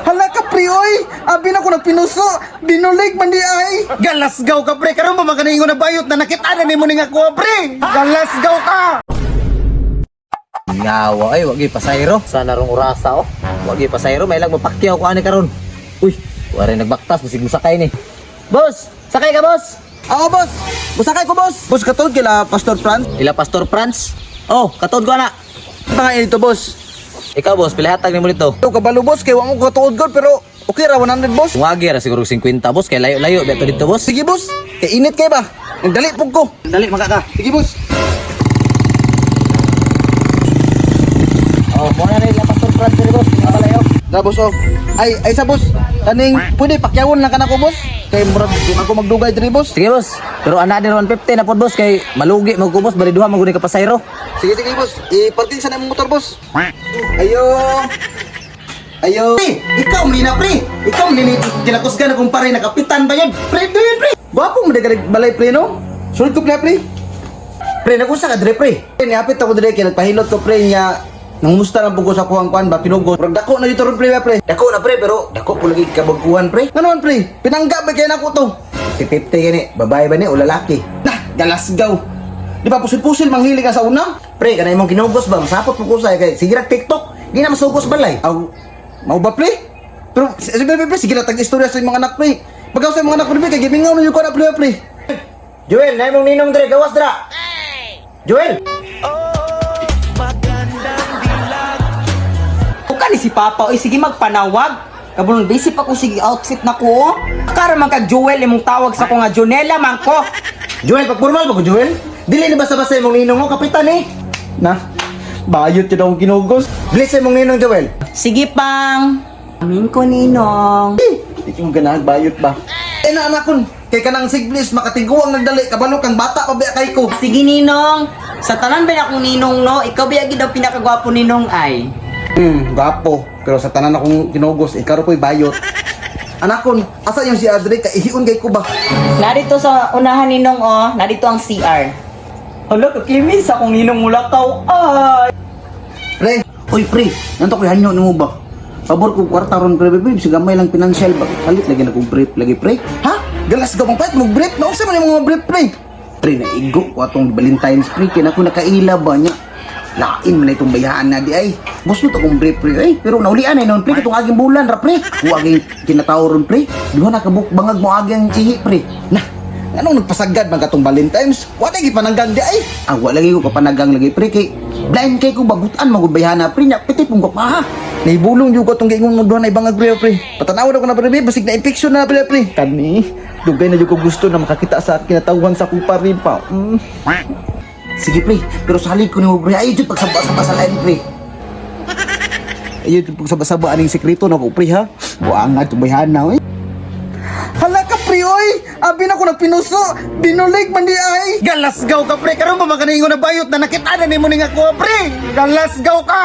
Hala ka pre oy, abi na ko nagpinuso, binulig man di ay. Galasgaw ka pre, karon ba maganingon na bayot na nakita na nimo ning ako pre. Galasgaw ka. Ngawa ay wagi pasayro. Sana rong urasa oh. Wagi pasayro may lang mapakyaw ko ani karon. Uy, wala nagbaktas bisig musakay ni. Boss, sakay ka boss. Oo boss, busakay ko boss. Boss katod kila Pastor Franz. Ila Pastor Franz. Oh, katod ko ana. Tanga ito boss. Ikaw boss, pilahatag nimo dito. Ito kabalo boss, kay wa mo katuod god pero okay ra 100 boss. Wagi ra siguro 50 boss kay layo-layo beto dito boss. Sige boss, kay init kay ba? Nagdali pug ko. Dali makaka. Sige boss. Oh, mo na ila Pastor Franz dito boss. Abalayo. Da boss oh. Ay sa boss. Kaning pwede pakyawon lang kanako boss. Kay murag di man ko magdugay diri boss. Sige boss. Pero ana din 150 na pod boss kay malugi mo ko boss bali duha maguni ka pasayro. Sige boss. I-parking sa imong motor boss. Ayo. Ayo. Pre, ikaw muna pre. Ikaw muna kinakusgan akong pare na kapitan ba yan? Pre, doon pre. Gwapo mo na balay pre no? Sulit ko pre. Pre, nakusa ka dre pre. Niapit ako dre kaya nagpahilot ko pre niya. Nangumusta lang po ko sa kuwang-kuwan ba pinugos. Pero dako na dito rin pre. Dako na pre pero dako po lagi kabaguhan pre. Ano man pre? Pinangga ba kaya na ko to? 50 gani. Babae ba ni o lalaki? Nah, galasgaw. Di ba pusil-pusil manghilig ka sa una? Pre, kanay mong kinugos ba? Masapot mo ko sa kay sige ra TikTok. Di na masugos balay. Aw, mau ba pre? Pero sige pre, sige na tag-istorya sa mga anak pre. Pagaw sa mga anak pre kay gimingaw na yung ko na pre. Joel, nay mong ninong dre gawas dra. Joel. Ni si Papa, oy sige magpanawag. Kabulong basic pa ko sige outfit na ko. Kara man ka Joel imong tawag sa ko nga Jonela man ko. Joel, pagpormal ba ko Joel? Dili na basta-basta imong ninong mo kapitan eh. Na, bayot yun akong kinugos. Dili sa imong ninong Joel. Sige pang. Amin ko ninong. Di kong ganahag bayot ba? Eh na anak kun, kay kanang siglis makatiguang nagdali kabalo kang bata pa ba kay ko. Sige ninong. Sa tanan ba akong ninong no? Ikaw ba gyud daw pinakagwapo ninong ay? Gwapo. Pero sa tanan akong kinugos, ikaw ko'y bayot. Anakon, asa yung si Adre ka ihiun kay ko ba? Narito sa unahan ninong oh, narito ang CR. Hala kakimis akong ninong mulakaw ay. Pre, oy pre, nanto ko'y hanyo nimo ba? Pabor ko kwarta ron pre bebe, si gamay lang pinansyal ba? Halit lagi na kong brief lagi pre. Ha? Galas ka bang pait mo brief? Nausa man yung mga brief pre. Pre, naigo ko atong Valentine's pre, kaya ako nakaila ba niya? Lain man itong bayaan na di ay. Gusto to kong brief pre ay. Pero naulian ay noon pre, itong aging bulan ra pre. Huwaging kinatao ron pre. Diba nakabukbangag mo aging ihi pre. Nah, anong nagpasagad man katong Valentine's? Wala lagi pananggang di ay. Wala lagi ko kapanagang lagi pre kay blind kay ko bagutan magbayana pre nya pitit mong kapaha. Naibulong jud ko tong giingon mo doon ay bangag pre pre. Patanaw na ko na pre basig na infection na pre pre. Kani, dugay na jud ko gusto na makakita sa kinatawhan sa akong pari pa. Sige pre, pero salig ko ni mo pre. Ayaw dyan pagsaba-saba sa lain pre. Ayaw dyan pagsaba-saba aning sekreto na ko pre ha. Buangan tumayhan na eh. Hala ka pre oy, abi na ko nagpinuso, binulig man di ay. Galasgaw ka pre, karon ba maganingon na bayot na nakita na nimo ning ako pre. Galasgaw ka.